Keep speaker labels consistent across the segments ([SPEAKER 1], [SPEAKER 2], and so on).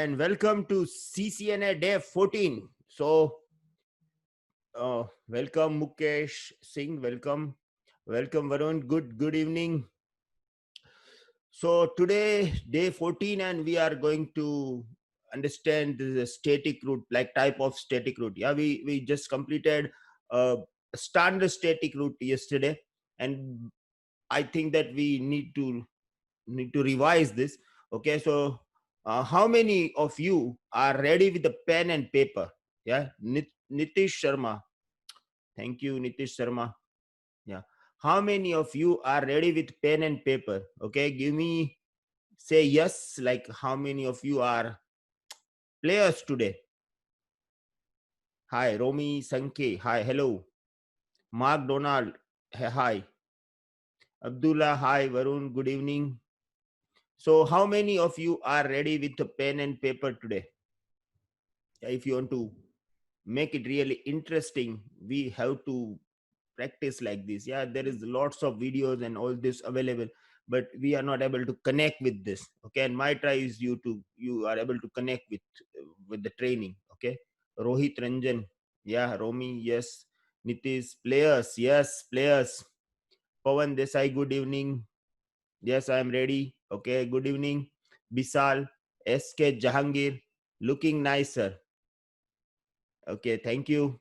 [SPEAKER 1] and welcome to CCNA Day 14. So, welcome Mukesh Singh, welcome Varun. Good evening. So today day 14, and we are going to understand the static root, like type of static root. Yeah, we just completed a standard static root yesterday, and I think that we need to revise this. Okay, so how many of you are ready with the pen and paper? Yeah, Nitish Sharma. Thank you, Nitish Sharma. Yeah, how many of you are ready with pen and paper? Okay, give me, say yes, like how many of you are players today? Hi, Romy Sankhe. Hi, hello. Mark Donald. Hi. Abdullah. Hi, Varun. Good evening. So, how many of you are ready with the pen and paper today? If you want to make it really interesting, we have to practice like this. Yeah, there is lots of videos and all this available, but we are not able to connect with this. Okay, and my try is you are able to connect with the training. Okay, Rohit Ranjan. Yeah, Romy. Yes. Nitish. Players. Yes, players. Pawan Desai. Good evening. Yes, I am ready. Okay, good evening. Bisal. SK Jahangir. Looking nicer. Okay, thank you.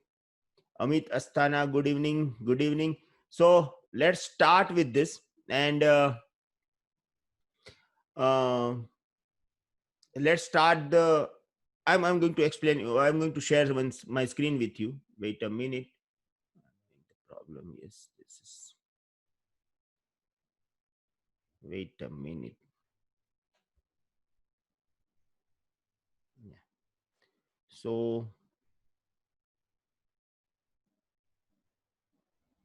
[SPEAKER 1] Amit Asthana, good evening. Good evening. So let's start with this, and uh, let's start the. I'm going to explain. I'm going to share my screen with you. Wait a minute. The problem is this is. Wait a minute. Yeah. So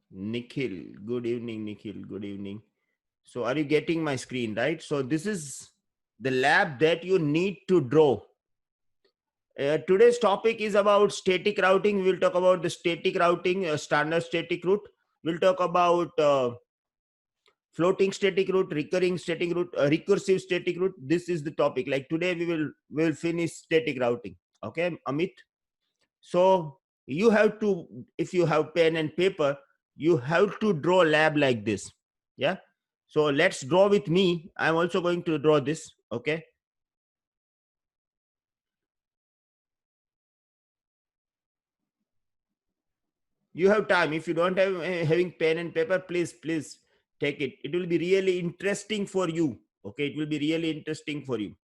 [SPEAKER 1] Nikhil, good evening, Nikhil. Good evening. So are you getting my screen right? So this is the lab that you need to draw. Today's topic is about static routing. We will talk about the static routing, standard static route. We'll talk about floating static route, recurring static route, recursive static route. This is the topic. Like today, we will finish static routing. Okay, Amit. So you have to, if you have pen and paper, you have to draw lab like this. Yeah. So let's draw with me. I'm also going to draw this. Okay. You have time. If you don't have having pen and paper, please take it. It will be really interesting for you. Okay, it will be really interesting for you.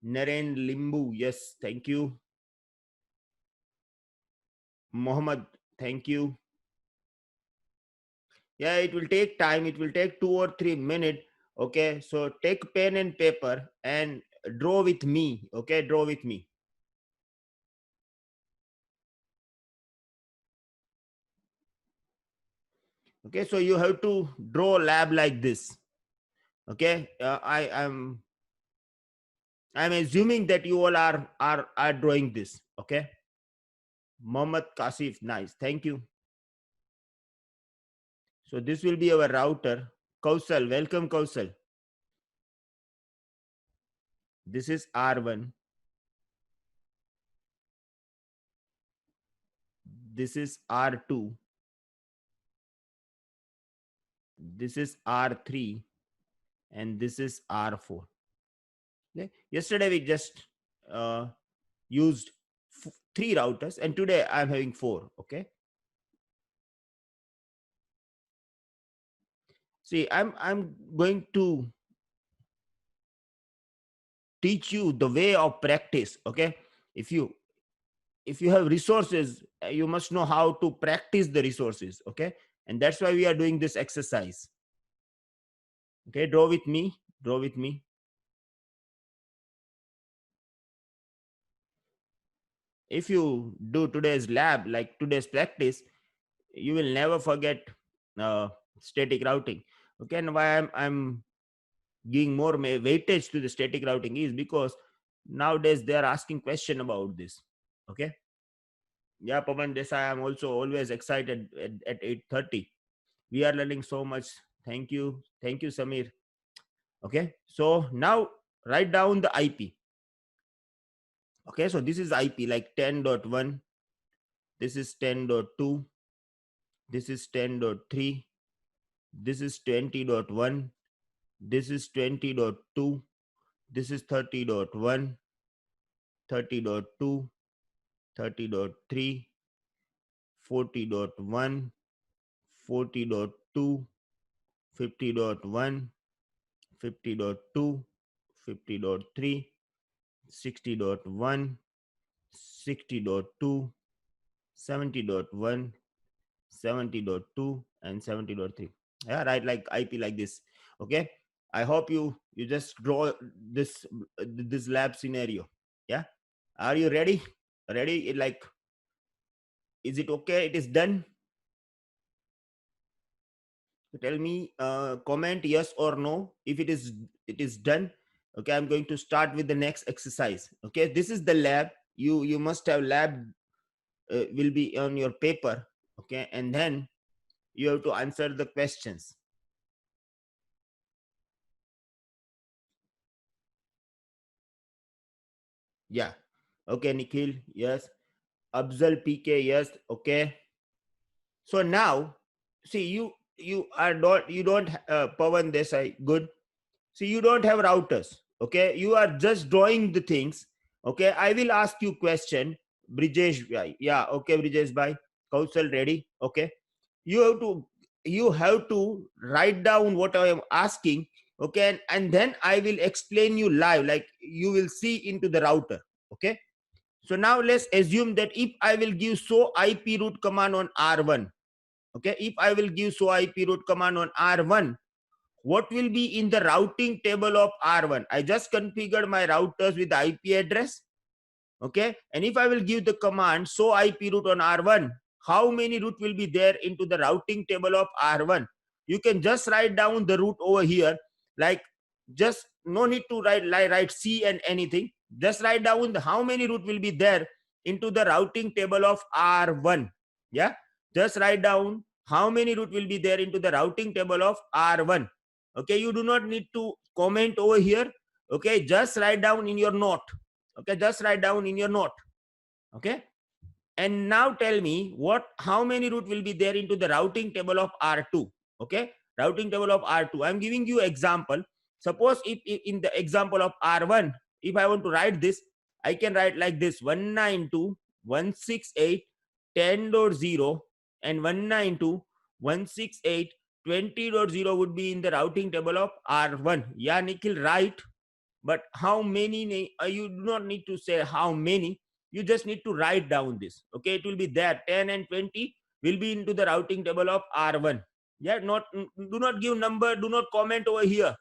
[SPEAKER 1] Naren Limbu, yes, thank you. Mohammed, thank you. Yeah, it will take time. It will take 2 or 3 minutes. Okay, so take pen and paper and draw with me. Okay, draw with me. Okay, so you have to draw lab like this. Okay, I'm assuming that you all are drawing this. Okay. Mohammad Kasif, nice. Thank you. So this will be our router. Kausal, welcome Kausal. This is R1. This is R2. This is R3. And this is R4. Okay. Yesterday we just uh, used 3 routers, and today I'm having 4. Okay. See, I'm going to teach you the way of practice. Okay. If you if you have resources, you must know how to practice the resources. Okay, and that's why we are doing this exercise. Okay, draw with me. Draw with me. If you do today's lab, like today's practice, you will never forget uh, static routing. Okay, and why I'm giving more weightage to the static routing is because nowadays they are asking question about this. Okay. Yeah, Pavan Desai, I'm also always excited at 8:30. We are learning so much. Thank you. Thank you, Samir. Okay. So now write down the IP. Okay, so this is IP like 10.1, this is 10.2, this is 10.3, this is 20.1, this is 20.2, this is 30.1, 30.2, 30.3, 40.1, 40.2, 50.1, 50.2, 50.3, 60.1, 60.2, 70.1, 70.2, and 70.3. Yeah, right, like IP like this. Okay, I hope you just draw this lab scenario. Yeah, are you ready? Like, is it okay? It is done. Tell me, comment yes or no if it is done. Okay, I'm going to start with the next exercise. Okay, this is the lab. You must have lab, will be on your paper. Okay, and then you have to answer the questions. Yeah. Okay, Nikhil, yes. Abzal PK, yes. Okay. So now, see, you don't Pawan Desai, good. See, you don't have routers. Okay, you are just drawing the things. Okay, I will ask you question. Brijesh bhai, yeah. Okay, Brijesh bhai, Kausal ready. Okay, you have to write down what I am asking. Okay, and then I will explain you live, like you will see into the router. Okay, so now let's assume that if I will give show IP root command on R1. Okay, if I will give show IP root command on R1, what will be in the routing table of R1? I just configured my routers with the IP address. Okay, and if I will give the command show IP root on R1, how many root will be there into the routing table of R1? You can just write down the root over here, like, just no need to write C and anything. Just write down how many root will be there into the routing table of R1. Yeah, just write down how many root will be there into the routing table of R1. Okay, you do not need to comment over here. Okay, just write down in your note. Okay, just write down in your note. Okay, and now tell me how many root will be there into the routing table of R2. Okay, routing table of R2. I'm giving you example. Suppose if in the example of R1, if I want to write this, I can write like this: 192.168.10.0 and 192.168.20.0 would be in the routing table of R1. Yeah, Nikhil, right? But how many, you do not need to say how many, you just need to write down this. Okay, it will be there. 10 and 20 will be into the routing table of R1. Yeah, not, do not give number, do not comment over here.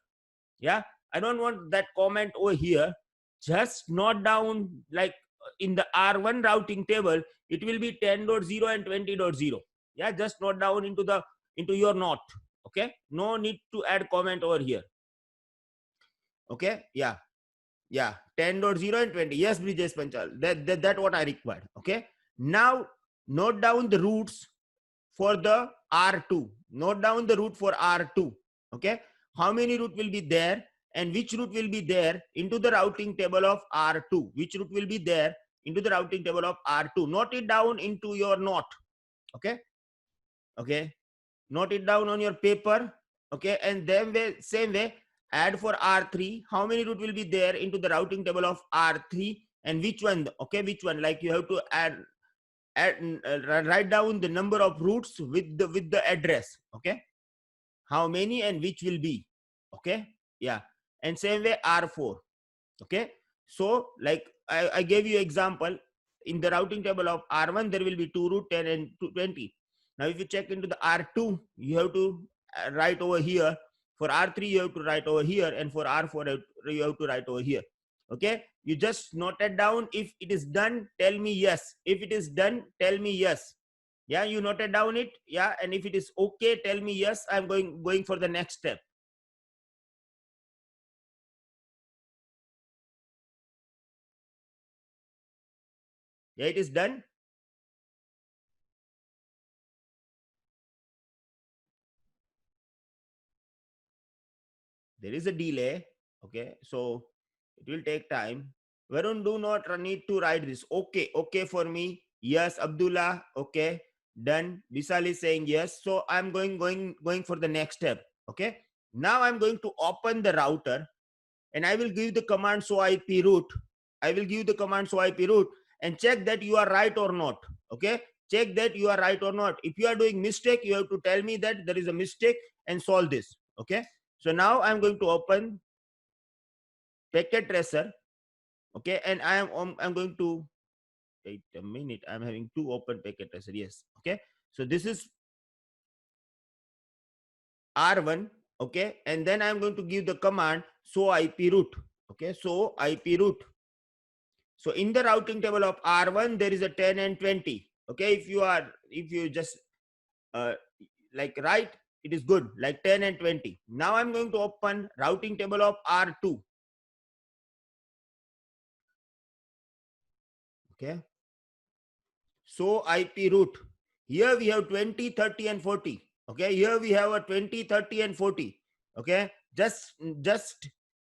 [SPEAKER 1] Yeah, I don't want that comment over here. Just note down, like, in the R1 routing table, it will be 10.0 and 20.0. Yeah, just note down into your note. Okay, no need to add comment over here. Okay, yeah. Yeah, 10.0 and 20. Yes, Brijesh Panchal. That what I required. Okay. Now note down the roots for the R2. Note down the root for R2. Okay. How many root will be there and which root will be there into the routing table of R2? Which root will be there into the routing table of R2? Note it down into your note. Okay. Okay. Note it down on your paper. Okay, and then same way, add for R3, how many root will be there into the routing table of R3 and which one. Okay, which one, like you have to write down the number of roots with the address. Okay, how many and which will be. Okay, yeah, and same way R4. Okay, so like I gave you example. In the routing table of R1 there will be 2 root, 10 and 20. Now if you check into the R2, you have to write over here. For R3 you have to write over here, and for R4 you have to write over here. Okay, you just note it down. If it is done, tell me yes. If it is done, tell me yes. Yeah, you noted down it. Yeah, and if it is okay, tell me yes. I'm going for the next step. Yeah, it is done. There is a delay. Okay, so it will take time. Varun, do not need to write this. Okay, okay for me. Yes, Abdullah. Okay, done. Vishal is saying yes. So I'm going for the next step. Okay. Now I'm going to open the router and I will give the command show IP root. I will give the command show IP root and check that you are right or not. Okay. Check that you are right or not. If you are doing mistake, you have to tell me that there is a mistake and solve this. Okay. So now I'm going to open packet tracer. Okay. And I'm going to wait a minute. I'm having two open packet tracer. Yes. Okay. So this is R1. Okay. And then I'm going to give the command show IP root. Okay. So IP root. So in the routing table of R1, there is a 10 and 20. Okay. If you just uh, like write, it is good, like 10 and 20. Now I'm going to open routing table of R2. Okay. So IP root. Here we have 20, 30 and 40. Okay. Here we have a 20, 30 and 40. Okay. Just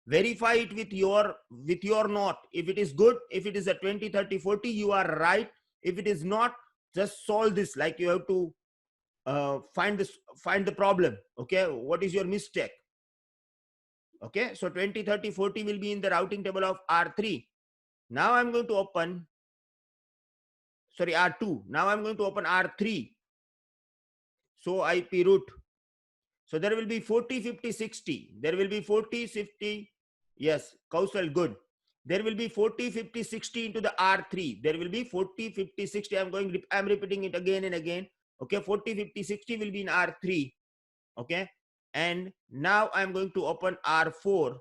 [SPEAKER 1] verify it with your note. If it is good, if it is a 20, 30, 40, you are right. If it is not, just solve this. Like you have to find the problem. Okay. What is your mistake? Okay. So 20, 30, 40 will be in the routing table of R3. Now I'm going to open, sorry, R2. Now I'm going to open R3. So IP root. So there will be 40, 50, 60. There will be 40, 50. Yes, Kausal, good. There will be 40, 50, 60 into the R3. There will be 40, 50, 60. I'm repeating it again and again. Okay, 40, 50, 60 will be in R3. Okay. And now I'm going to open R4.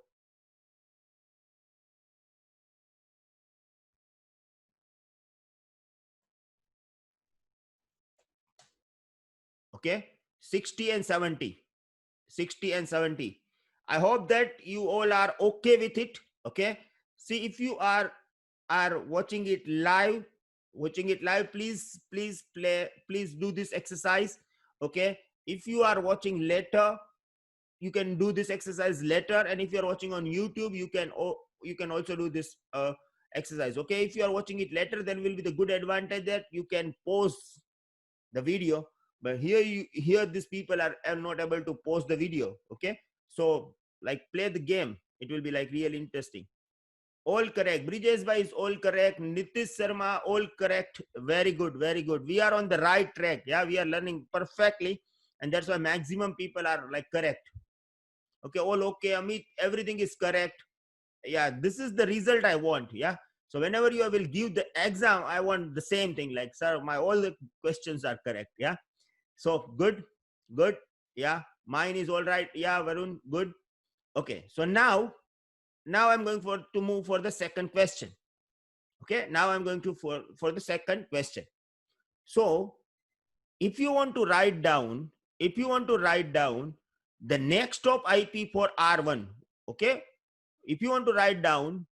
[SPEAKER 1] Okay. 60 and 70. 60 and 70. I hope that you all are okay with it. Okay. See, if you are watching it live, please please do this exercise. Okay. If you are watching later, you can do this exercise later, and if you are watching on YouTube, you can also do this exercise. Okay. If you are watching it later, then will be the good advantage that you can pause the video. But here these people are not able to pause the video. Okay. So like play the game, it will be like really interesting. All correct. Brijesh bhai is all correct. Nitish Sharma, all correct. Very good, very good. We are on the right track. Yeah, we are learning perfectly, and that's why maximum people are like correct. Okay, all okay. Amit, everything is correct. Yeah, this is the result I want. Yeah. So whenever you will give the exam, I want the same thing. Like, sir, my all the questions are correct. Yeah. So good, good. Yeah, mine is all right. Yeah, Varun, good. Okay. So now I'm going to move for the second question. Okay. Now I'm going to for the second question. So if you want to write down, the next stop IP for R1. Okay. If you want to write down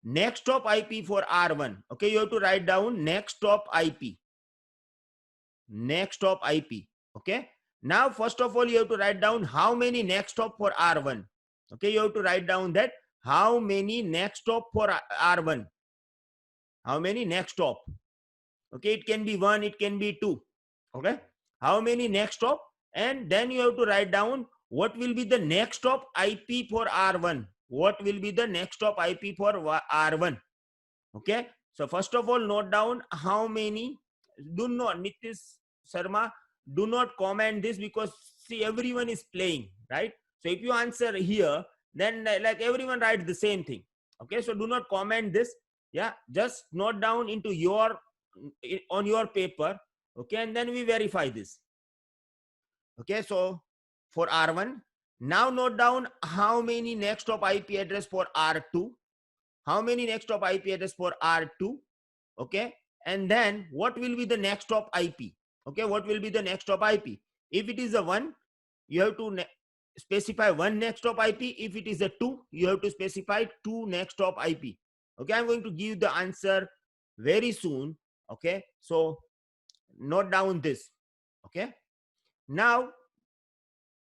[SPEAKER 1] next stop IP for R1. Okay. You have to write down next stop IP. Next stop IP. Okay. Now, first of all, you have to write down how many next stop for R1. Okay. You have to write down that how many next stop for R1. How many next stop? Okay. It can be one, it can be two. Okay. How many next stop? And then you have to write down what will be the next stop IP for R1. What will be the next stop IP for R1? Okay. So first of all, note down how many. Do not, Nitish Sharma, do not comment this, because see, everyone is playing, right? So if you answer here, then like everyone writes the same thing. Okay. So do not comment this. Yeah. Just note down into on your paper. Okay. And then we verify this. Okay. So for R1, now note down how many next stop IP address for R2. How many next stop IP address for R2? Okay. And then what will be the next stop IP? Okay. What will be the next stop IP? If it is a 1, you have to specify 1 next stop IP. If it is a 2, you have to specify 2 next stop IP. Okay. I'm going to give the answer very soon. Okay. So note down this. Okay. Now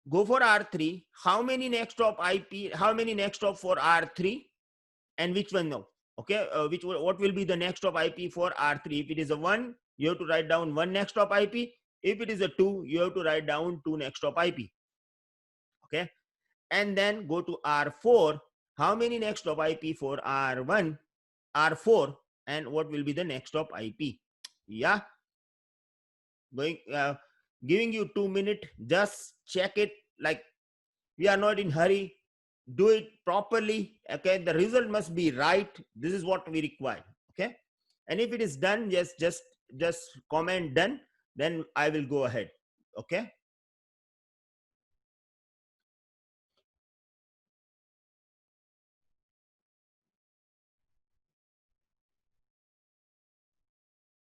[SPEAKER 1] go for R3. How many next stop IP? How many next stop for R3? And which one? No. Okay, what will be the next hop IP for R3? If it is a 1, you have to write down 1 next hop IP. If it is a 2, you have to write down 2 next hop IP. Okay, and then go to R4. How many next hop IP for R1, R4, and what will be the next hop IP? Yeah, going giving you 2 minutes. Just check it. Like, we are not in hurry. Do it properly. Okay, the result must be right. This is what we require. Okay, and if it is done, just comment done, then I will go ahead. Okay,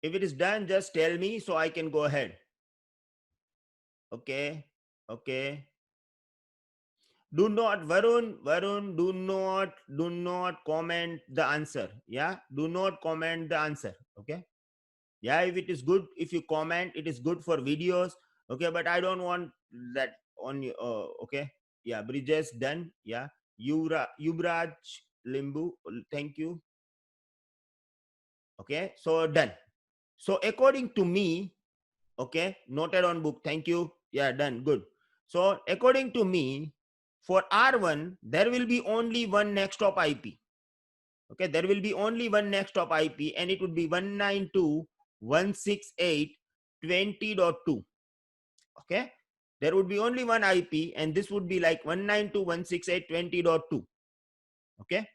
[SPEAKER 1] if it is done, just tell me so I can go ahead. Okay, okay. Do not, Varun, do not comment the answer. Yeah, do not comment the answer. Okay, yeah, if it is good, if you comment, it is good for videos. Okay, but I don't want that on you. Okay, yeah, Bridges done. Yeah, Yubraj Limbu, thank you. Okay, so done. So according to me, okay, noted on book, thank you. Yeah, done, good. So according to me, for R1 there will be only one next hop IP. Okay, there will be only one next hop IP, and it would be 192.168.20.2. Okay, there would be only one IP, and this would be like 192.168.20.2. Okay,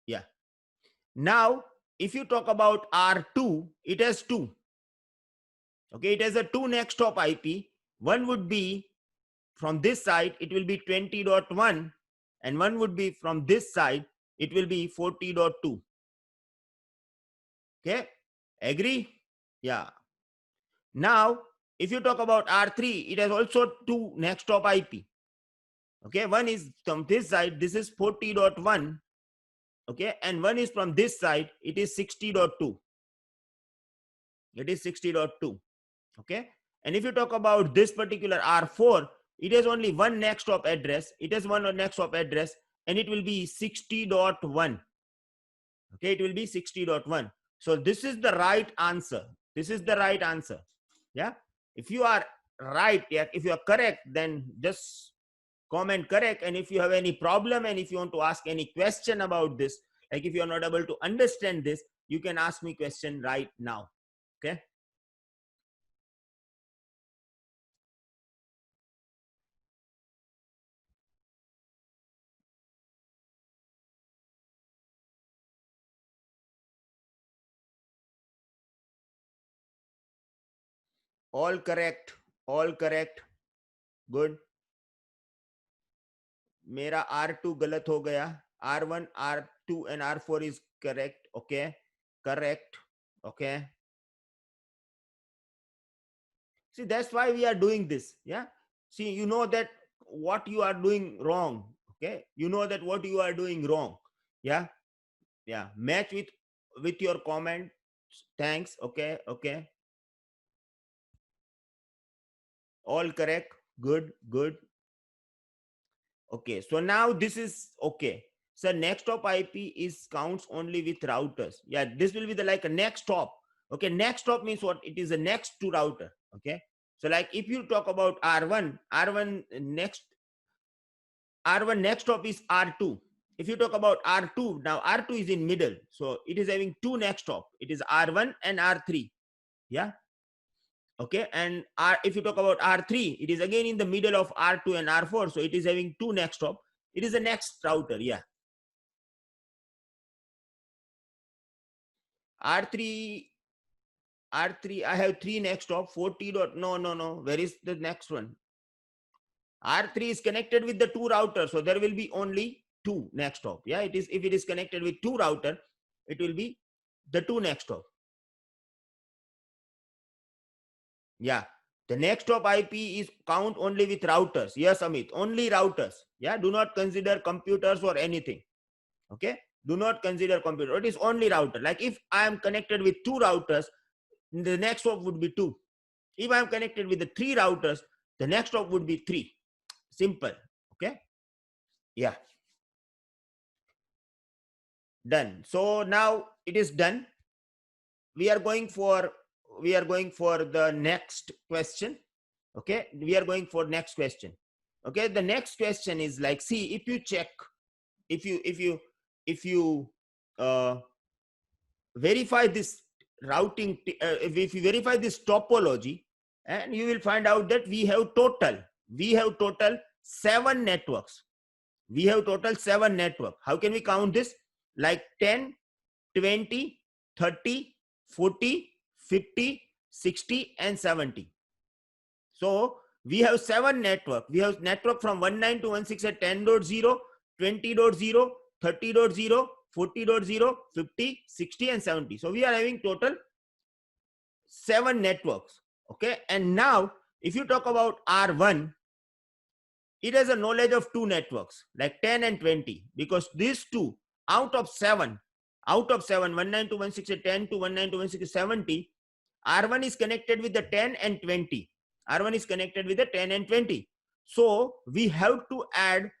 [SPEAKER 1] yeah. Now if you talk about R2, it has two. Okay, it has a two next hop IP. One would be from this side, it will be 20.1, and one would be from this side, it will be 40.2. Okay, agree? Yeah. Now if you talk about R3, it has also two next hop IP. Okay, one is from this side, this is 40.1. Okay, and one is from this side, it is 60.2. It is 60.2. Okay, and if you talk about this particular R4, it has only one next hop address. It has one next hop address, and it will be 60.1. Okay, it will be 60.1. So this is the right answer. This is the right answer. Yeah, if you are right, yeah, if you are correct, then just comment correct. And if you have any problem, and if you want to ask any question about this, like if you are not able to understand this, you can ask me question right now. Okay, all correct, all correct. Good. मेरा R2 गलत हो गया. R1, R2 and R4 is correct. Okay, correct. Okay, see, that's why we are doing this. Yeah, see, you know that what you are doing wrong. Okay, you know that what you are doing wrong. Yeah, yeah, match with your comment. Thanks. Okay, okay, all correct. Good, good. Okay, so now this is okay. So next hop IP is counts only with routers. Yeah, this will be the like a next hop. Okay, next hop means what? It is a next to router. Okay, so like if you talk about R1 next hop is R2. If you talk about R2, now R2 is in middle, so it is having two next hop. It is R1 and R3. Yeah, okay, and if you talk about R3, it is again in the middle of R2 and R4, so it is having two next hop. It is a next router. Yeah, R3, R3, I have three next hop. 40 dot, no, where is the next one? R3 is connected with the two routers, so there will be only two next hop. Yeah, it is, if it is connected with two router, it will be the two next hop. Yeah, the next hop IP is count only with routers. Yes, Amit, only routers. Yeah, do not consider computers or anything. Okay, do not consider computer. It is only router. Like if I am connected with two routers, the next hop would be two. If I am connected with the three routers, the next hop would be three. Simple. Okay, yeah. Done. So now it is done. We are going for the next question. Okay, we are going for next question. Okay, the next question is like, see, if you check, if you uh, verify this routing, if you verify this topology, and you will find out that we have total 7 networks. We have total 7 network. How can we count this? Like 10, 20, 30, 40, 50, 60, and 70. So we have 7 network. We have network from 19 to 16 at 10.0, 20.0, 30.0, 40.0, 50, 60, and 70. So we are having total 7 networks. Okay. And now if you talk about R1, it has a knowledge of 2 networks like 10 and 20, because these two out of 7, 19 to 160, 10 to 19 to 160, 70, R1 is connected with the 10 and 20. R1 is connected with the 10 and 20. So we have to add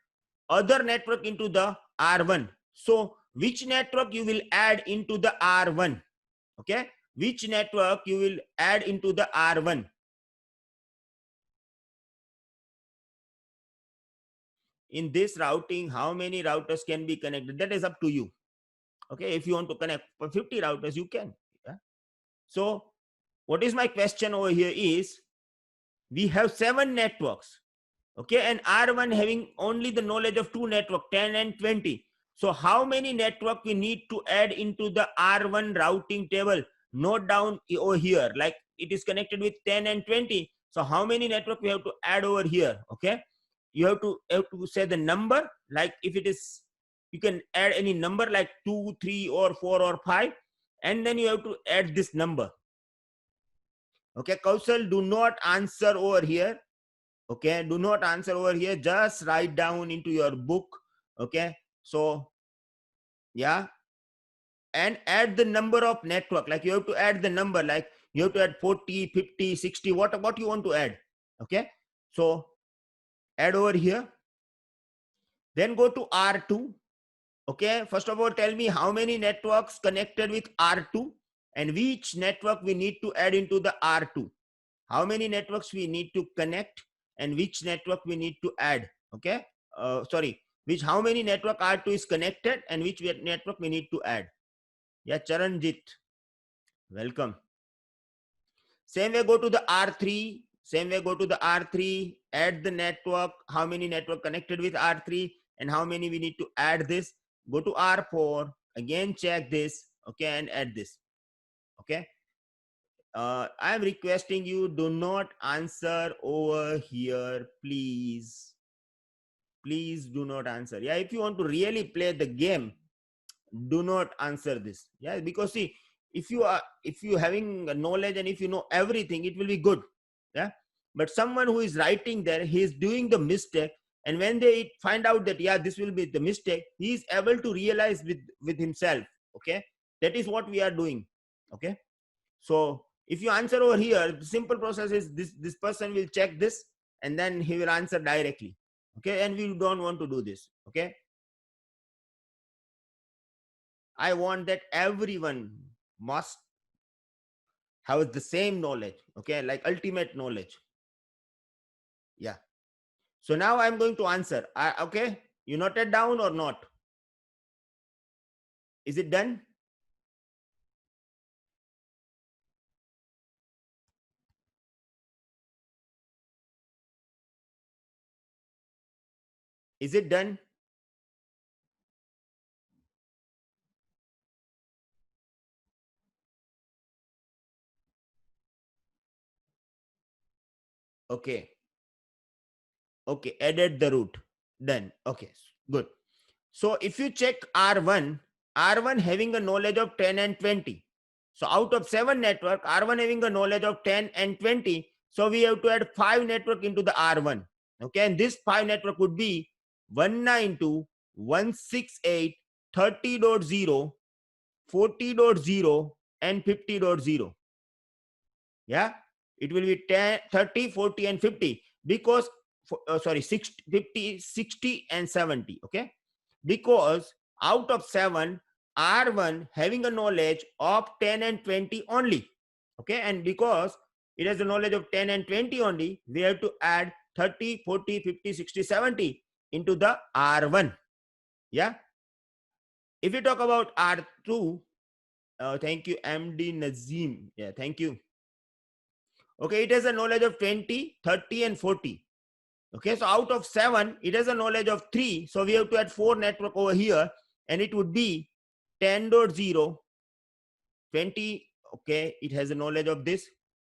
[SPEAKER 1] other network into the R1. So which network you will add into the R1? Okay, which network you will add into the R1? In this routing, how many routers can be connected? That is up to you. Okay, if you want to connect for 50 routers, you can. Yeah? So what is my question over here is, we have 7 networks. Okay, and R1 having only the knowledge of 2 network, 10 and 20. So how many network we need to add into the R1 routing table? Note down over here, like it is connected with 10 and 20. So how many network we have to add over here? Okay, you have to say the number. Like if it is, you can add any number like 2, 3, or 4, or 5, and then you have to add this number. Okay, Kausal, do not answer over here. Okay, do not answer over here, just write down into your book. Okay, so yeah, and add the number of network. Like you have to add the number, like you have to add 40, 50, 60, what you want to add. Okay, so add over here, then go to R2. Okay, first of all, tell me how many networks connected with R2 and which network we need to add into the R2. How many networks we need to connect and which network we need to add. Okay, sorry, how many network R2 is connected and which network we need to add. Yeah, Charanjit, welcome. Same way, go to the R3. Same way, go to the R3, add the network, how many network connected with R3 and how many we need to add this. Go to R4, again check this, okay, and add this. Okay, I am requesting you, do not answer over here, please. Please do not answer. Yeah, if you want to really play the game, do not answer this. Yeah, because see, if you having a knowledge and if you know everything, it will be good. Yeah, but someone who is writing there, he is doing the mistake, and when they find out that yeah, this will be the mistake, he is able to realize with himself. Okay, that is what we are doing. Okay, so if you answer over here, the simple process is this person will check this and then he will answer directly. Okay, and we don't want to do this. Okay, I want that everyone must have the same knowledge. Okay, like ultimate knowledge. Yeah, so now I'm going to answer. Okay, you noted down or not? Is it done? Is it done? Okay, okay, added the root. Done. Okay, good. So if you check R1, R1 having a knowledge of 10 and 20. So out of 7 network, R1 having a knowledge of 10 and 20. So we have to add 5 network into the R1. Okay, and this 5 network would be 192.168.30.0, 40.0, and 50.0. Yeah, it will be 10, 30, 40, and 50, because sorry, 60, 50, 60, and 70. Okay, because out of 7, R1 having a knowledge of 10 and 20 only. Okay, and because it has a knowledge of 10 and 20 only, we have to add 30, 40, 50, 60, 70 into the R1. Yeah. If you talk about R2, thank you, MD Nazim. Yeah, thank you. Okay, it has a knowledge of 20, 30, and 40. Okay, so out of 7, it has a knowledge of 3. So we have to add 4 network over here, and it would be 10.0, 20. Okay, it has a knowledge of this.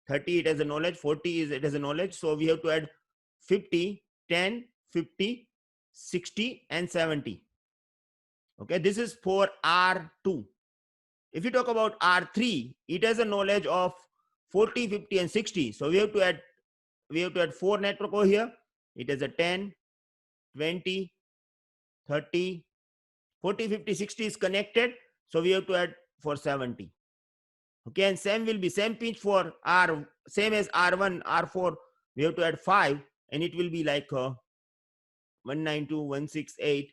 [SPEAKER 1] 30, it has a knowledge. 40 is it has a knowledge. So we have to add 50, 10, 50, 60, and 70. Okay, this is for R2. If you talk about R3, it has a knowledge of 40, 50, and 60. So we have to add 4 network over here. It has a 10, 20, 30, 40, 50, 60 is connected. So we have to add for 70. Okay, and same will be same pitch for R, same as R1, R4. We have to add 5, and it will be like 192.168,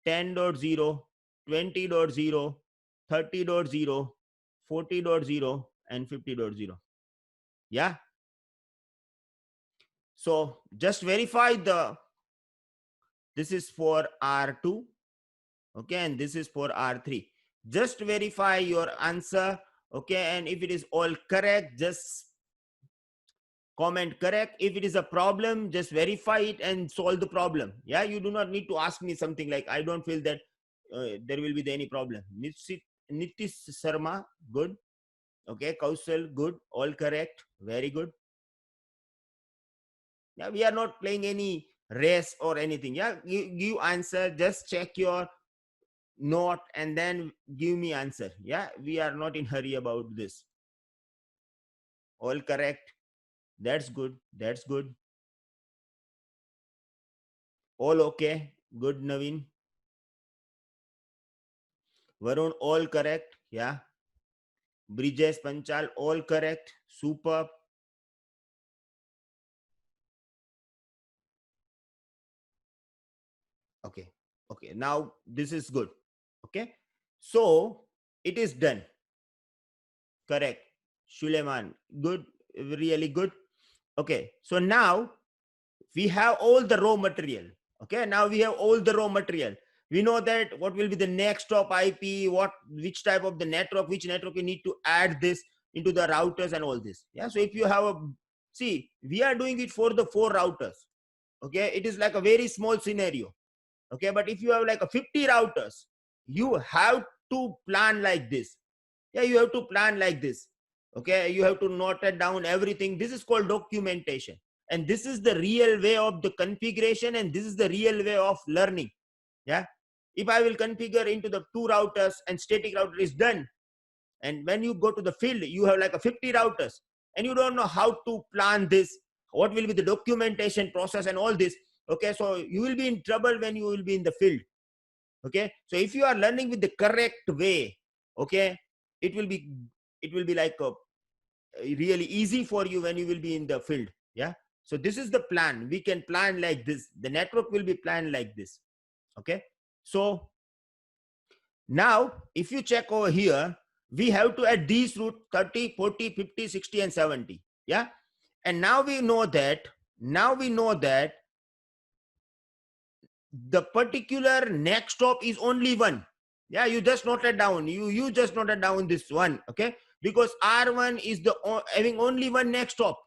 [SPEAKER 1] 10.0, 20.0, 30.0, 40.0, and 50.0. Yeah. So just verify this is for R2. Okay, and this is for R3. Just verify your answer. Okay, and if it is all correct, just comment correct. If it is a problem, just verify it and solve the problem. Yeah, you do not need to ask me something like, I don't feel that there will be any problem. Nitish Sharma, good. Okay, Kausal, good. All correct. Very good. Yeah, we are not playing any race or anything. Yeah, give answer. Just check your note and then give me answer. Yeah, we are not in hurry about this. All correct. That's good. That's good. All okay. Good, Naveen. Varun, all correct. Yeah. Brijesh Panchal, all correct. Superb. Okay. Okay. Now this is good. Okay. So it is done. Correct. Shuleman, good. Really good. Okay. So now we have all the raw material. Okay. Now we have all the raw material. We know that what will be the next top IP, which type of the network, which network you need to add this into the routers and all this. Yeah. So if you have see, we are doing it for the 4 routers. Okay. It is like a very small scenario. Okay. But if you have like a 50 routers, you have to plan like this. Yeah. You have to plan like this. Okay. You have to note it down everything. This is called documentation. And this is the real way of the configuration, and this is the real way of learning. Yeah. If I will configure into the 2 routers and static router is done, and when you go to the field, you have like a 50 routers, and you don't know how to plan this, what will be the documentation process and all this. Okay, so you will be in trouble when you will be in the field. Okay, so if you are learning with the correct way, okay, it will be like really easy for you when you will be in the field. Yeah. So this is the plan. We can plan like this. The network will be planned like this. Okay. So now if you check over here, we have to add these root 30, 40, 50, 60, and 70. Yeah. And now we know that the particular next stop is only one. Yeah, you just note it down. You just noted down this one. Okay, because R1 is having only one next stop.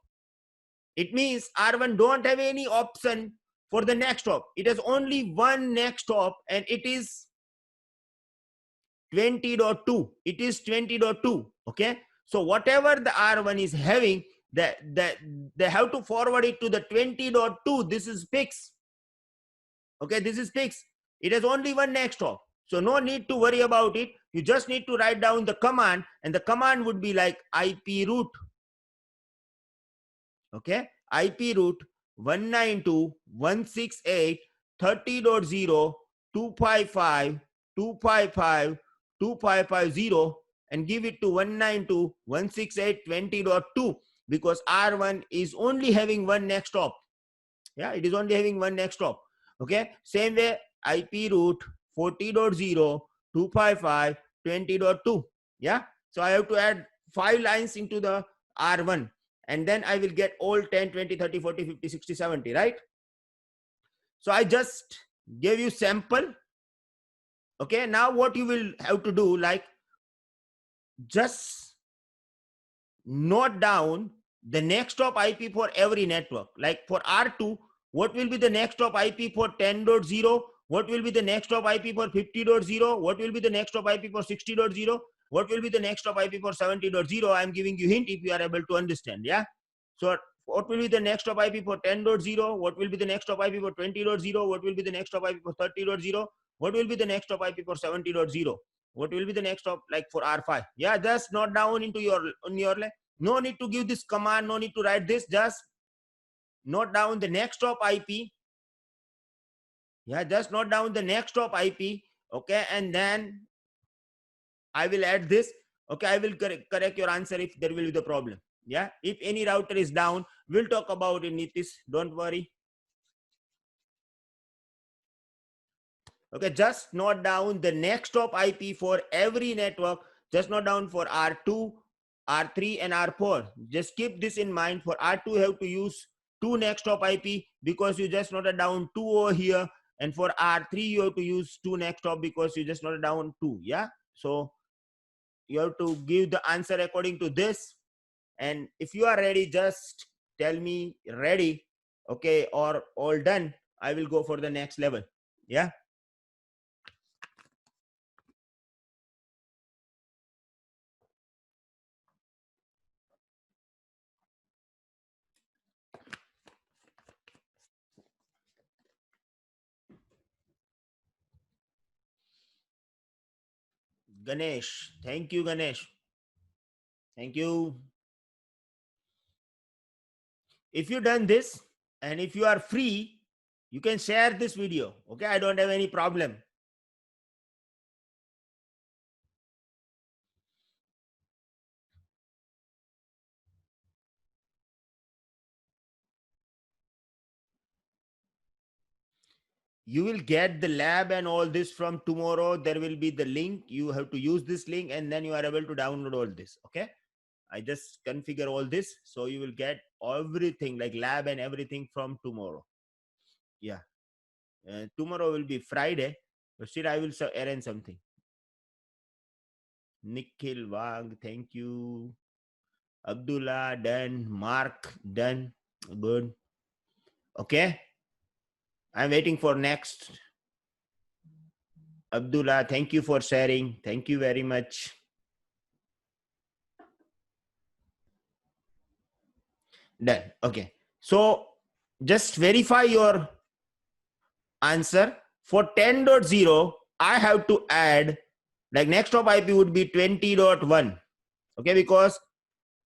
[SPEAKER 1] It means R1 don't have any option for the next stop. It has only one next stop, and it is 20.2. It is 20.2. Okay, so whatever the R1 is having, that they have to forward it to the 20.2. This is fixed. Okay, this is fixed. It has only one next stop. So no need to worry about it. You just need to write down the command, and the command would be like IP root. Okay, IP root 192.168.30.0.255.255.255.0 and give it to 192.168.20.2 because R1 is only having one next stop. Yeah, it is only having one next stop. Okay, same way IP root 40.0.255.255.255.0 20.2. Yeah. So I have to add 5 lines into the R1, and then I will get all 10, 20, 30, 40, 50, 60, 70, right? So I just gave you sample. Okay. Now what you will have to do, like, just note down the next hop IP for every network. Like for R2, what will be the next hop IP for 10.0? What will be the next hop IP for 50.0? What will be the next hop IP for 60.0? What will be the next hop IP for 70.0? I'm giving you hint if you are able to understand. Yeah. So what will be the next hop IP for 10.0? What will be the next hop IP for 20.0? What will be the next hop IP for 30.0? What will be the next hop IP for 70.0? What will be the next hop like for R5? Yeah, just note down into your no need to give this command, no need to write this, just note down the next hop IP. Yeah, just note down the next hop IP. Okay, and then I will add this. Okay, I will correct your answer if there will be the problem. Yeah, if any router is down, we'll talk about it, Nitish. Don't worry. Okay, just note down the next hop IP for every network. Just note down for R2, R3, and R4. Just keep this in mind. For R2, you have to use 2 next hop IP because you just noted down 2 over here. And for R3, you have to use 2 next hop because you just noted down 2. Yeah. So you have to give the answer according to this. And if you are ready, just tell me ready. Okay. Or all done. I will go for the next level. Yeah. Ganesh. Thank you, Ganesh. Thank you. If you done this and if you are free, you can share this video. Okay, I don't have any problem. You will get the lab and all this from tomorrow. There will be the link. You have to use this link and then you are able to download all this. Okay, I just configure all this, so you will get everything like lab and everything from tomorrow. Yeah, tomorrow will be Friday, but still I will arrange something. Nikhil Wag, thank you. Abdullah, done. Mark, done. Good. Okay, I'm waiting for next. Abdullah, thank you for sharing. Thank you very much. Done. Okay. So just verify your answer. For 10.0, I have to add, like next hop IP would be 20.1. Okay, because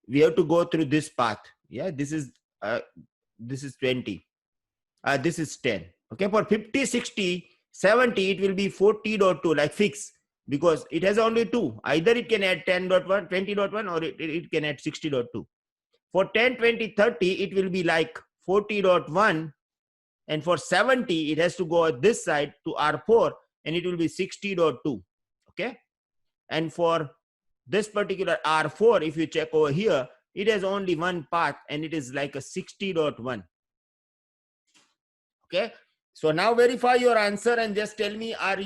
[SPEAKER 1] we have to go through this path. Yeah, this is 20. This is 10. Okay, for 50, 60, 70, it will be 40.2, like fix, because it has only 2. Either it can add 10.1, 20.1, or it can add 60.2. For 10, 20, 30, it will be like 40.1. And for 70, it has to go at this side to R4, and it will be 60.2. Okay. And for this particular R4, if you check over here, it has only one path, and it is like a 60.1. Okay. So now verify your answer and just tell me, are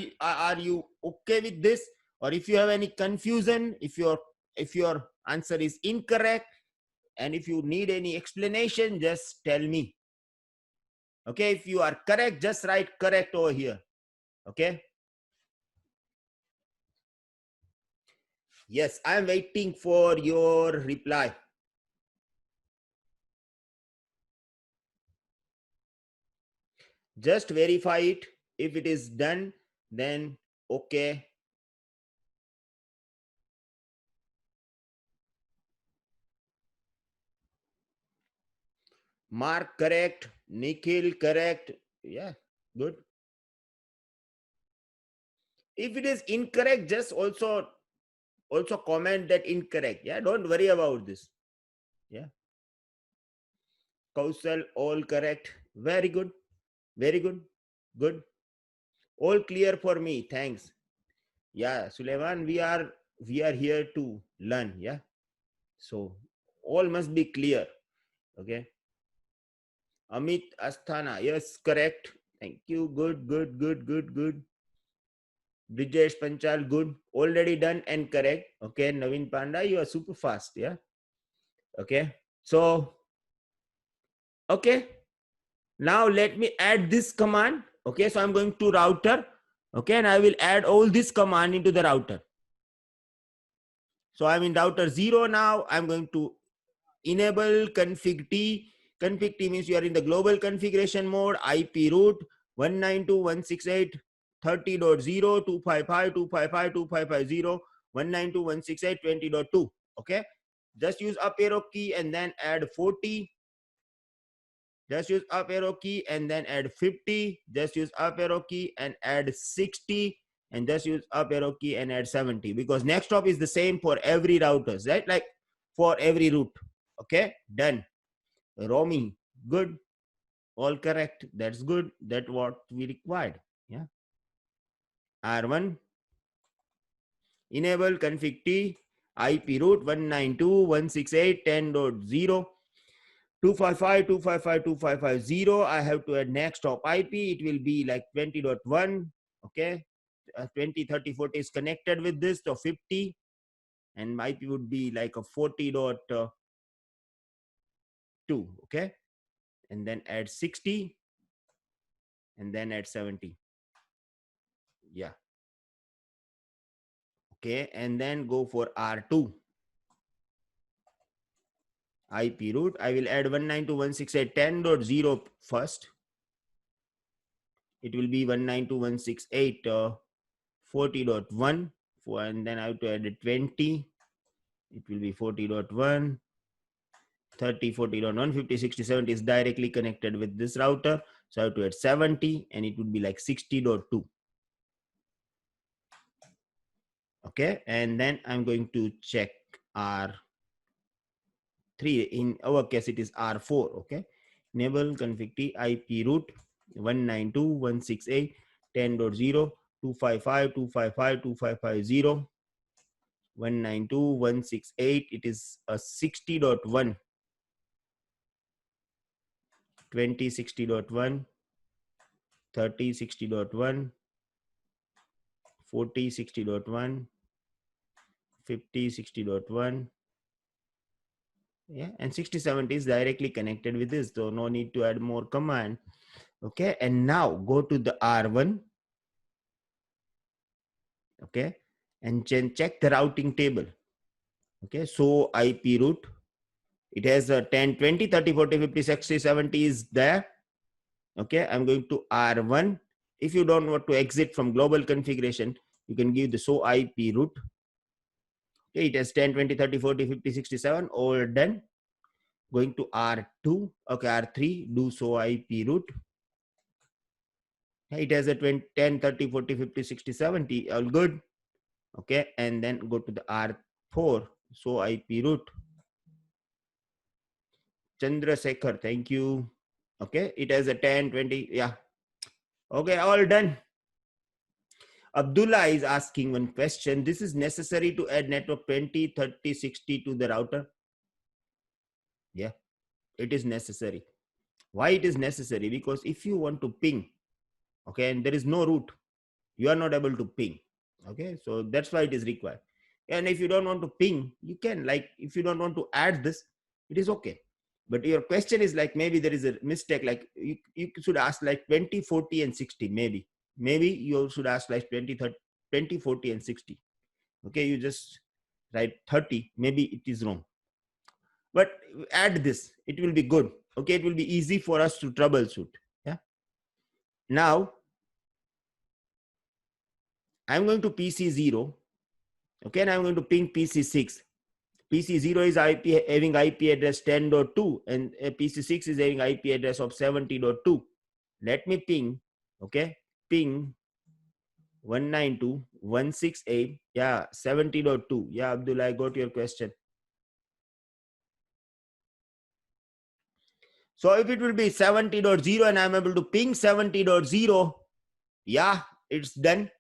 [SPEAKER 1] you okay with this? Or if you have any confusion, if your answer is incorrect, and if you need any explanation, just tell me. Okay, if you are correct, just write correct over here. Okay. Yes, I am waiting for your reply. Just verify it. If it is done, then okay. Mark correct. Nikhil correct. Yeah, good. If it is incorrect, just also comment that incorrect. Yeah, don't worry about this. Yeah. Kausal, all correct. Very good. Very good. Good. All clear for me. Thanks. Yeah, Suleiman, we are here to learn. Yeah, so all must be clear. Okay. Amit Asthana, yes, correct. Thank you. Good, good, good, good, good. Brijesh Panchal, good. Already done and correct. Okay. Naveen Panda, you are super fast. Yeah. Okay. So, okay. Now let me add this command. Okay. So I'm going to router. Okay. And I will add all this command into the router. So I'm in router 0 now. I'm going to enable config T. Config T means you are in the global configuration mode. IP root 192.168.30.0.255.255.255.0 192.168.20.2. Okay. Just use up arrow key and then add 40. Just use up arrow key and then add 50. Just use up arrow key and add 60. And just use up arrow key and add 70, because next stop is the same for every routers, right? Like for every route. Okay, done. Romy, good. All correct. That's good. That's what we required. Yeah. R1, enable config T, IP root 192.168.10.0. 255.255.255.0. I have to add next hop IP. It will be like 20.1. Okay. 20, 30, 40 is connected with this. So 50. And IP would be like a 40.2. Okay. And then add 60. And then add 70. Yeah. Okay. And then go for R2. IP root. I will add 192.168.10.0 first. It will be 192.168.40.1. And then I have to add a 20. It will be 40.1, 30, 40.1, 50, 60, 70 is directly connected with this router. So I have to add 70 and it would be like 60.2. Okay. And then I'm going to check R3. In our case, it is R4. Okay. Enable config T IP root 192.168.10.0 255.255.255.0 192.168. It is a 60.1, 20 60.1, 30 60.1, 40 60.1, 50 60.1. Yeah, and 60 70 is directly connected with this, so no need to add more command. Okay, and now go to the R1. Okay, and check the routing table. Okay, so IP root, it has a 10 20 30 40 50 60 70 is there. Okay, I'm going to R1. If you don't want to exit from global configuration, you can give the so IP root. Okay, it has 10 20 30 40 50 67 all done. Going to R2. Okay, R3, do so IP root. It has a 20, 10 30 40 50 60 70 all good. Okay, and then go to the R4, so IP root. Chandrasekhar, thank you. Okay, it has a 10 20. Yeah. Okay, all done. Abdullah is asking one question. This is necessary to add network 20 30 60 to the router. Yeah, it is necessary. Why it is necessary? Because if you want to ping, okay, and there is no route, you are not able to ping. Okay, so that's why it is required. And if you don't want to ping, you can, like, if you don't want to add this, it is okay. But your question is like, maybe there is a mistake, like you should ask like 20 40 and 60. Maybe you should ask like 20 30, 20 40 and 60. Okay, you just write 30, maybe it is wrong, but add this, it will be good. Okay, it will be easy for us to troubleshoot. Yeah, now I'm going to PC0. Okay, and I'm going to ping PC6. PC0 is having IP address 10.2 and PC6 is having IP address of 70.2. Let me ping. Okay, ping 192.168. Yeah, 70.2. Yeah, Abdullah, I got your question. So if it will be 70.0 and I'm able to ping 70.0, yeah, it's done.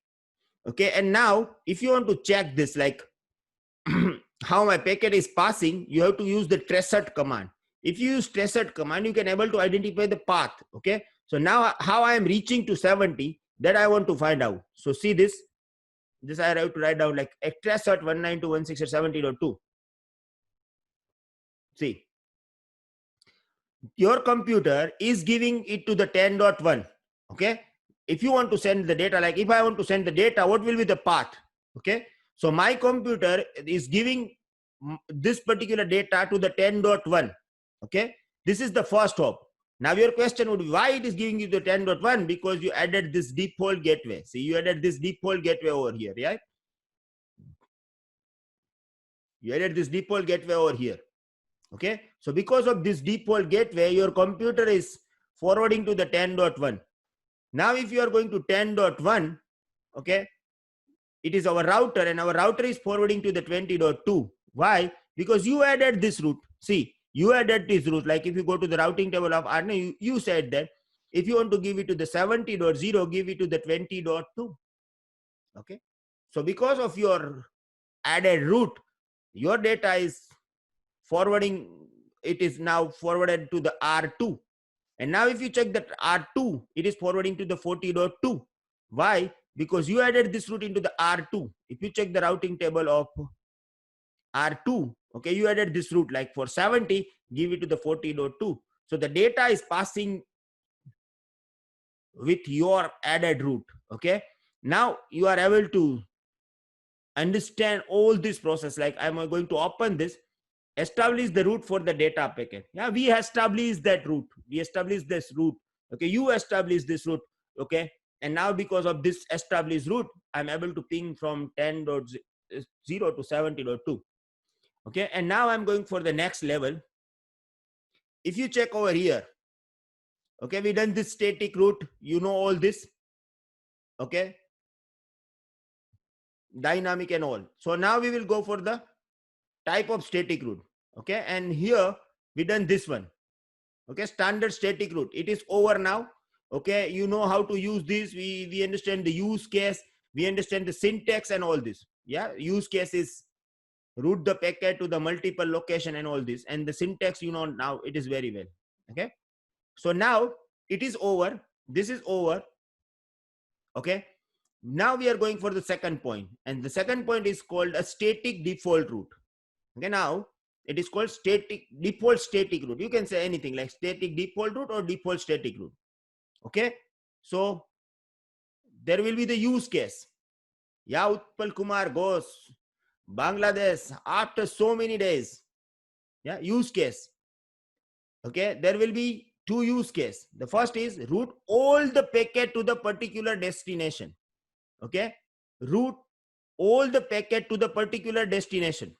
[SPEAKER 1] Okay, and now if you want to check this, like how my packet is passing, you have to use the traceat command. If you use traceat command, you can able to identify the path. Okay, so now how I am reaching to 70, that I want to find out. So see this I have to write down like traceat 192.168.70.2. See, your computer is giving it to the 10.1. Okay, if you want to send the data, like if I want to send the data, what will be the path? Okay, so my computer is giving this particular data to the 10.1. Okay, this is the first hop. Now your question would be, why it is giving you the 10.1? Because you added this default gateway. See, you added this default gateway over here, right? You added this default gateway over here. Okay, so because of this default gateway, your computer is forwarding to the 10.1. Now if you are going to 10.1, okay, it is our router, and our router is forwarding to the 20.2. Why? Because you added this route. See, you added this route. Like if you go to the routing table of Arne, you said that if you want to give it to the 70.0, give it to the 20.2. Okay, so because of your added route, your data is forwarding, it is now forwarded to the R2. And now if you check that R2, it is forwarding to the 40.2. Why? Because you added this route into the R2. If you check the routing table of R2, okay, you added this route, like for 70, give it to the 40.2. So the data is passing with your added route. Okay, now you are able to understand all this process. Like I'm going to open this, establish the route for the data packet. Yeah, we established that route. We established this route. Okay, you establish this route. Okay, and now because of this established route, I'm able to ping from 10.0 to 70.2. Okay, and now I'm going for the next level. If you check over here, okay, we done this static route. You know all this. Okay, dynamic and all. So now we will go for the type of static route. Okay, and here we done this one. Okay, standard static route. It is over now. Okay, you know how to use this. We understand the use case, we understand the syntax and all this. Yeah, use case is route the packet to the multiple location and all this, and the syntax, you know, now it is very well. Okay, so now it is over, this is over. Okay, now we are going for the second point, and the second point is called a static default route. Okay, now it is called static default static route. You can say anything like static default route or default static route. Okay, so there will be the use case. Yeah, Utpal Kumar goes Bangladesh after so many days. Yeah, use case. Okay, there will be two use case. The first is route all the packet to the particular destination. Okay, route all the packet to the particular destination.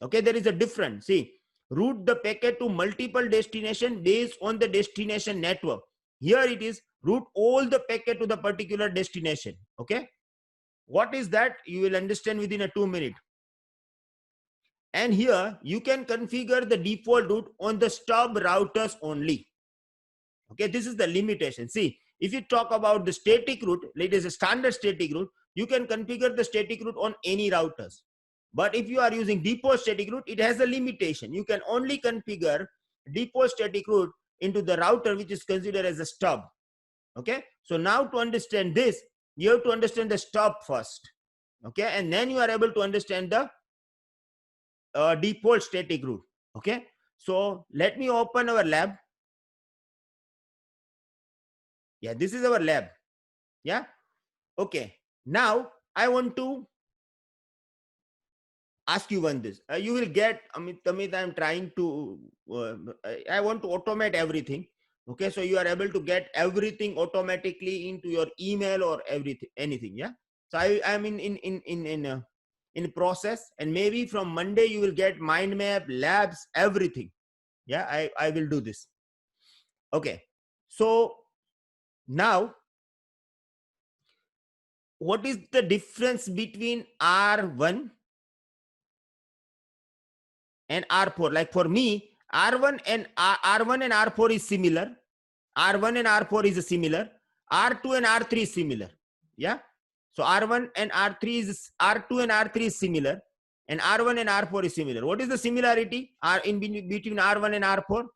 [SPEAKER 1] Okay, there is a difference. See, route the packet to multiple destination based on the destination network. Here it is route all the packet to the particular destination. Okay, what is that? You will understand within a 2 minutes. And here you can configure the default route on the stub routers only. Okay, this is the limitation. See, if you talk about the static route, it is a standard static route, you can configure the static route on any routers. But if you are using default static route, it has a limitation. You can only configure default static route into the router which is considered as a stub. Okay, so now to understand this, you have to understand the stub first. Okay, and then you are able to understand the default static route. Okay, so let me open our lab. Yeah, this is our lab. Yeah, okay, now I want to ask you one this. You will get, Amit, I'm trying to, I want to automate everything. Okay, so you are able to get everything automatically into your email or everything, anything. Yeah, so I'm in process, and maybe from Monday you will get mind map, labs, everything. Yeah, I will do this. Okay, so now what is the difference between R1 and R4? Like for me, R1 and R4 is similar. R1 and R4 is similar. R2 and R3 is similar. Yeah. So R1 and R3 is, R2 and R3 is similar, and R1 and R4 is similar. What is the similarity in between R1 and R4?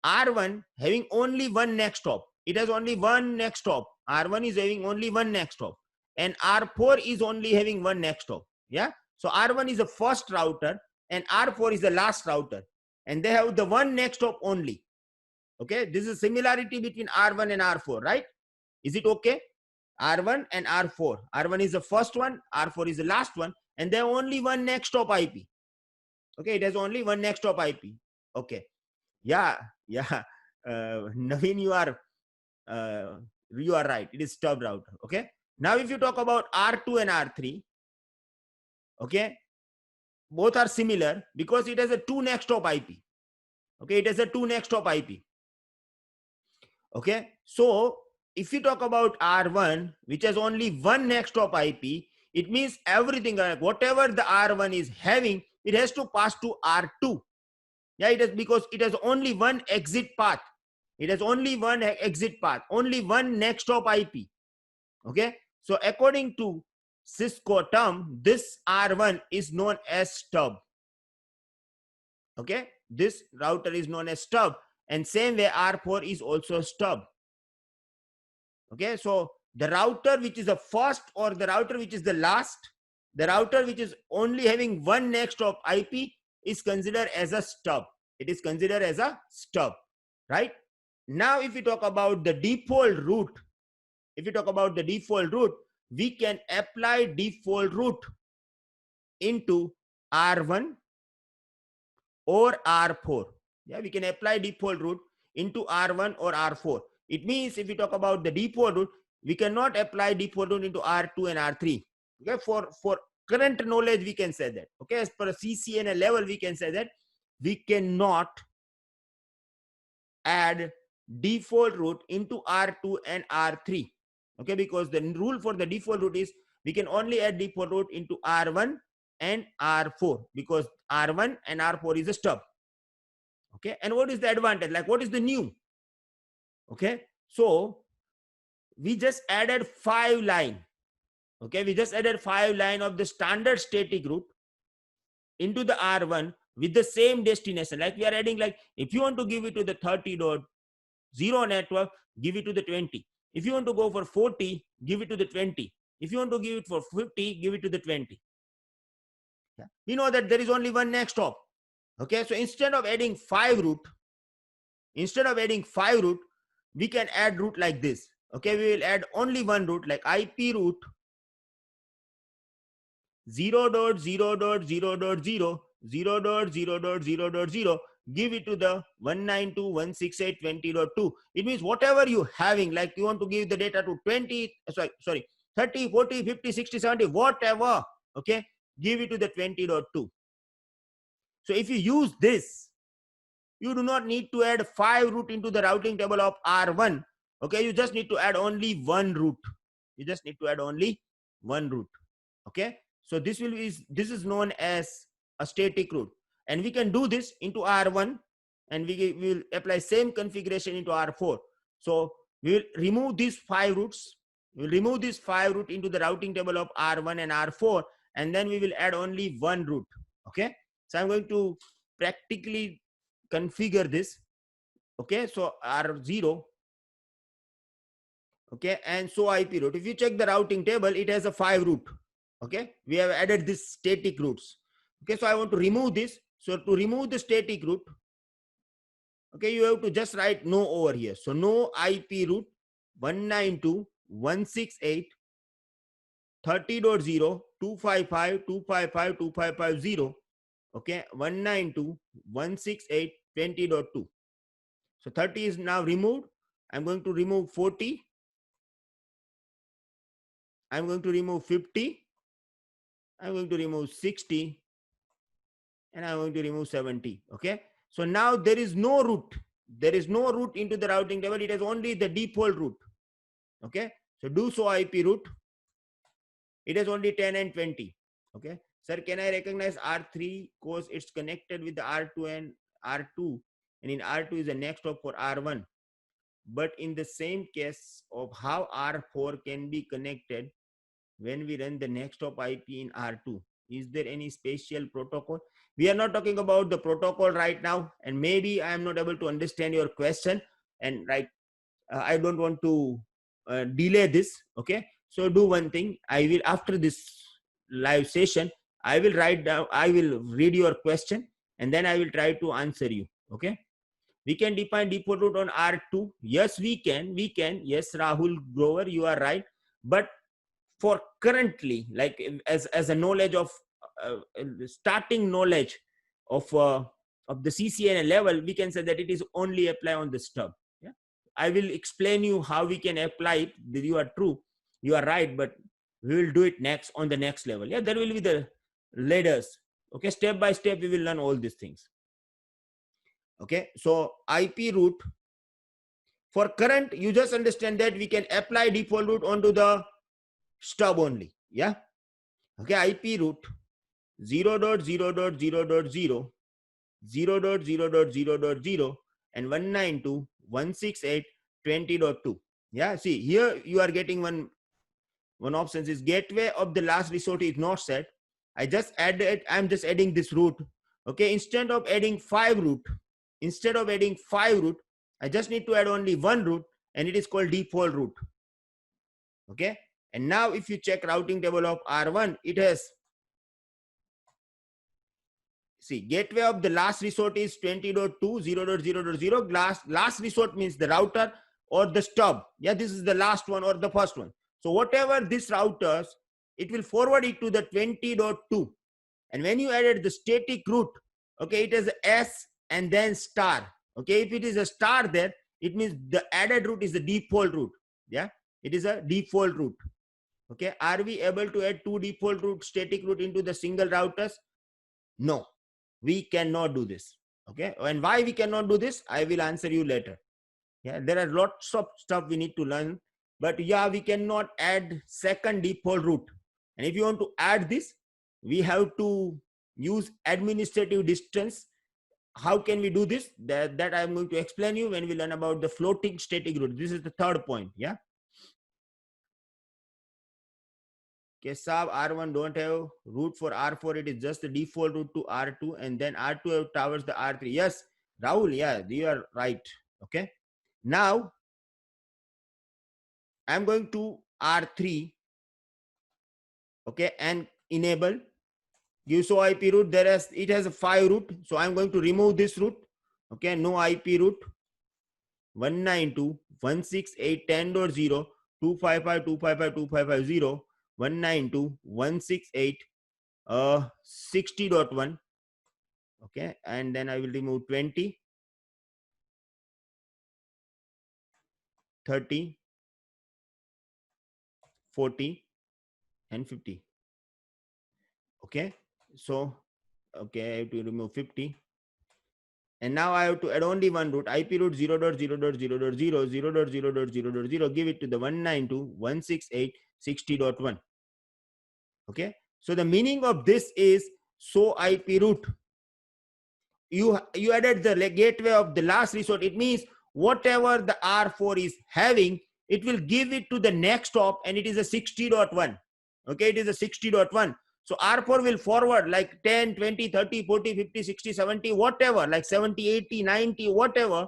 [SPEAKER 1] R1 having only one next stop. It has only one next stop. R1 is having only one next stop, and R4 is only having one next stop. Yeah. So R1 is the first router, and R4 is the last router, and they have the one next stop only. Okay. This is similarity between R1 and R4, right? Is it okay? R1 and R4. R1 is the first one, R4 is the last one, and they have only one next stop IP. Okay. It has only one next stop IP. Okay. Yeah. Naveen, you are right. It is stub router. Okay. Now, if you talk about R2 and R3, okay, both are similar because it has a two next stop IP. Okay, it has a two next stop IP. Okay, so if you talk about R1, which has only one next stop IP, it means everything, whatever the R1 is having, it has to pass to R2. Yeah, it is because it has only one exit path. It has only one exit path, only one next stop IP. Okay, so according to Cisco term, this R1 is known as stub. Okay, this router is known as stub, and same way R4 is also stub. Okay, so the router which is the first or the router which is the last, the router which is only having one next stop IP is considered as a stub. It is considered as a stub, right? Now, if we talk about the default route, we can apply default route into R1 or R4. Yeah, we can apply default route into R1 or R4. It means if we talk about the default route, we cannot apply default route into R2 and R3. Okay, for current knowledge, we can say that. Okay, as per a CCNA level, we can say that we cannot add default route into R2 and R3. Okay, because the rule for the default route is we can only add default route into R1 and R4 because R1 and R4 is a stub. Okay, and what is the advantage? Like, what is the new? Okay, so we just added 5 line. Okay, we just added 5 line of the standard static route into the R1 with the same destination. Like we are adding, like if you want to give it to the 30.0 network, give it to the 20. If you want to go for 40, give it to the 20. If you want to give it for 50, give it to the 20. Yeah. We know that there is only one next stop. Okay, so instead of adding 5 route, we can add route like this. Okay, we will add only one route, like IP route 0.0.0.0, 0.0.0.0, give it to the 192.168.20.2. It means whatever you having, like you want to give the data to 30, 40, 50, 60, 70, whatever. Okay, give it to the 20.2. So if you use this, you do not need to add 5 route into the routing table of R1. Okay, you just need to add only one route. Okay, so this is known as a static route, and we can do this into R1, and we will apply same configuration into R4. So we will remove these 5 routes. We will remove this 5 route into the routing table of R1 and R4, and then we will add only one route. Okay, so I'm going to practically configure this. Okay, so R0. Okay, and so IP route. If you check the routing table, it has a 5 route. Okay, we have added this static routes. Okay, so I want to remove this. So to remove the static route, okay, you have to just write no over here. So no IP route 192.168.30.0.255.255.255.0. Okay, 192.168.20.2. So 30 is now removed. I'm going to remove 40. I'm going to remove 50. I'm going to remove 60. And I'm going to remove 70. Okay, so now there is no route. There is no route into the routing table. It is only the default route. Okay, so do so IP route. It is only 10 and 20. Okay, sir, can I recognize R3 because it's connected with the R2 and R2, and in R2 is the next stop for R1. But in the same case of how R4 can be connected, when we run the next hop IP in R2? Is there any special protocol? We are not talking about the protocol right now, and maybe I am not able to understand your question, and right, I don't want to delay this. Okay, so do one thing. I will, after this live session, I will write down, I will read your question, and then I will try to answer you. Okay, we can define default root on R2. Yes, we can. Yes, Rahul Grover, you are right. But for currently, like as a knowledge of starting knowledge of the CCNA level, we can say that it is only apply on the stub. Yeah, I will explain you how we can apply it. You are true, you are right, but we will do it next on the next level. Yeah, there will be the ladders. Okay, step by step we will learn all these things. Okay, so IP root for current, you just understand that we can apply default root onto the stub only. Yeah, okay, IP root 0.0.0.0 0.0.0.0 and 192.168.20.2. Yeah, see here you are getting one option is gateway of the last resort is not set. I'm just adding this root. Okay, instead of adding 5 root, I just need to add only one root, and it is called default root. Okay, and now if you check routing table of R1, it has, see, gateway of the last resort is 20.2 0.0.0. Last resort means the router or the stub. Yeah, this is the last one or the first one. So whatever this routers, it will forward it to the 20.2. And when you added the static root, okay, it is S and then star. Okay, if it is a star there, it means the added root is the default root. Yeah, it is a default root. Okay, are we able to add 2 default root static root into the single routers? No, we cannot do this. Okay, and why we cannot do this, I will answer you later. Yeah, there are lots of stuff we need to learn, but yeah, we cannot add second default root. And if you want to add this, we have to use administrative distance. How can we do this? That I'm going to explain you when we learn about the floating static root. This is the third point. Yeah, okay, sub R1 don't have root for R4. It is just the default root to R2, and then R2 have towers the R3. Yes, Rahul, yeah, you are right. Okay, now I'm going to R3. Okay, and enable give show IP root. It has a 5 root, so I'm going to remove this root. Okay, no IP root 192.168.10.0 255.255.255.0 192.168 60.1. Okay, and then I will remove 20, 30, 40 and 50. Okay, so okay, I have to remove 50, and now I have to add only one root, IP root 0.0.0.0 0.0.0.0. Give it to the 192.168.60.1. Okay, so the meaning of this is, so IP root, you added the gateway of the last resort. It means whatever the R4 is having, it will give it to the next hop, and it is a 60.1. Okay, it is a 60.1. So R4 will forward like 10, 20, 30, 40, 50, 60, 70, whatever, like 70, 80, 90, whatever.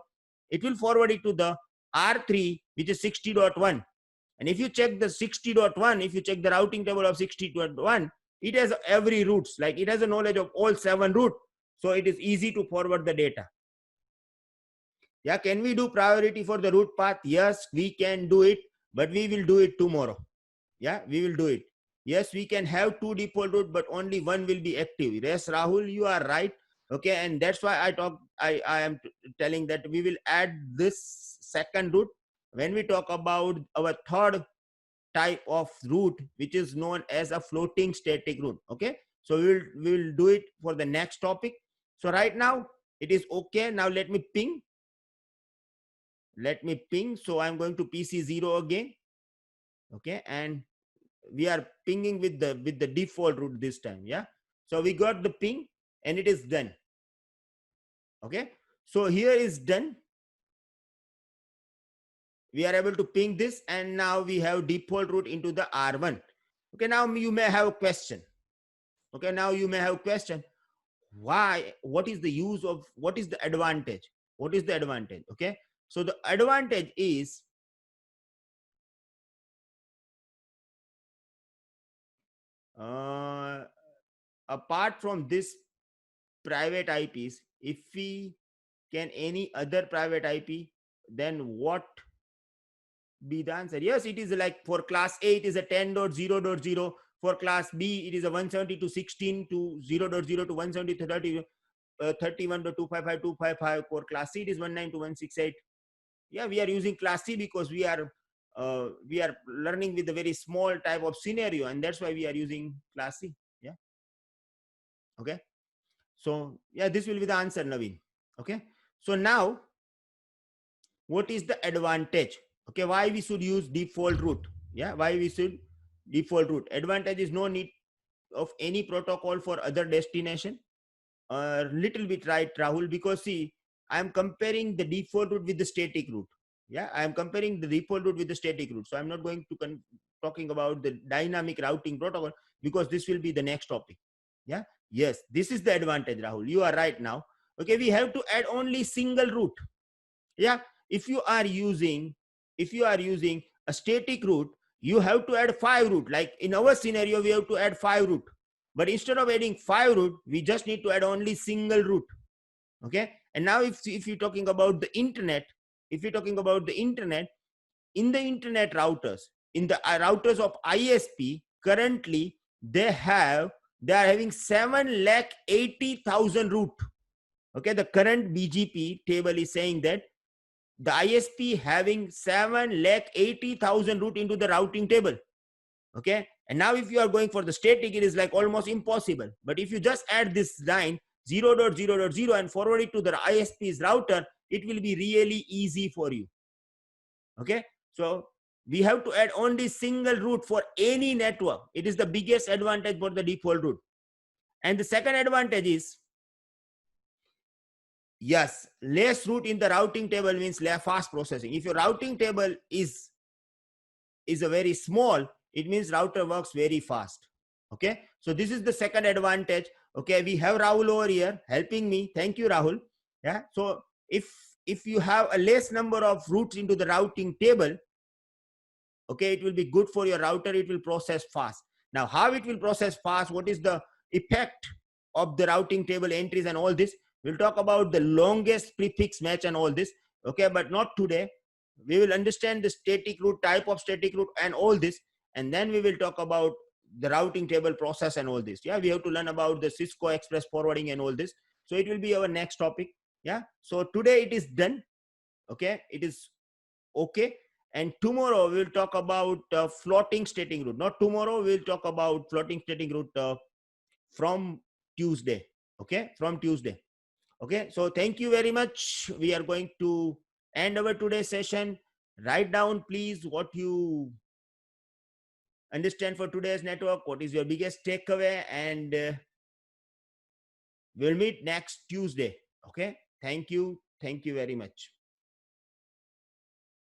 [SPEAKER 1] It will forward it to the R3, which is 60.1. And if you check the 60.1, if you check the routing table of 60.1, it has every roots, like it has a knowledge of all 7 root. So it is easy to forward the data. Yeah, can we do priority for the root path? Yes, we can do it, but we will do it tomorrow. Yeah, we will do it. Yes, we can have 2 default root, but only one will be active. Yes, Rahul, you are right. Okay, and that's why I am telling that we will add this second root when we talk about our third type of root, which is known as a floating static root. Okay, so we will do it for the next topic. So right now it is okay. Now let me ping. So I'm going to PC0 again. Okay, and we are pinging with the default root this time. Yeah, so we got the ping and it is done. Okay, so here is done. We are able to ping this, and now we have default root into the R1. Okay, now you may have a question. Okay, now you may have a question. Why? What is the use of, what is the advantage? What is the advantage? Okay, so the advantage is, apart from this private IPs, if we can any other private IP, then what be the answer? Yes, it is like for class A, it is a 10.0.0. For class B, it is a 172.16 to 0.0 to 170 31.255.255. For class C, it is 19.168. Yeah, we are using class C because we are learning with a very small type of scenario, and that's why we are using class C. Yeah. Okay. So yeah, this will be the answer, Naveen. Okay. So now, what is the advantage? Okay, why we should use default route? Yeah, why we should default route? Advantage is no need of any protocol for other destination. Little bit right, Rahul, because see, I am comparing the default route with the static route. Yeah, I am comparing the default route with the static route. So I'm not going to talking about the dynamic routing protocol, because this will be the next topic. Yeah, yes, this is the advantage, Rahul. You are right now. Okay, we have to add only single route. Yeah, if you are using a static route, you have to add 5 route. Like in our scenario, we have to add 5 route, but instead of adding 5 route, we just need to add only single route. Okay, and now if you're talking about the internet, if you're talking about the internet, in the internet routers, in the routers of ISP, currently they are having 7,80,000 route. Okay, the current BGP table is saying that the ISP having 7,80,000 route into the routing table. Okay, and now if you are going for the static, it is like almost impossible. But if you just add this line 0.0.0 and forward it to the ISP's router, it will be really easy for you. Okay, so we have to add only single route for any network. It is the biggest advantage for the default route. And the second advantage is, yes, less route in the routing table means less fast processing. If your routing table is a very small, it means router works very fast. Okay, so this is the second advantage. Okay, we have Rahul over here helping me. Thank you, Rahul. Yeah, so if you have a less number of routes into the routing table, okay, it will be good for your router. It will process fast. Now, how it will process fast, what is the effect of the routing table entries and all this, we'll talk about the longest prefix match and all this. Okay, but not today. We will understand the static route, type of static route and all this, and then we will talk about the routing table process and all this. Yeah, we have to learn about the Cisco Express forwarding and all this. So it will be our next topic. Yeah, so today it is done. Okay, it is okay, and tomorrow we'll talk about floating static route. Not tomorrow, we'll talk about floating static route from Tuesday. Okay, from Tuesday. Okay, so thank you very much. We are going to end our today's session. Write down please what you understand for today's network, what is your biggest takeaway, and we'll meet next Tuesday. Okay, thank you very much.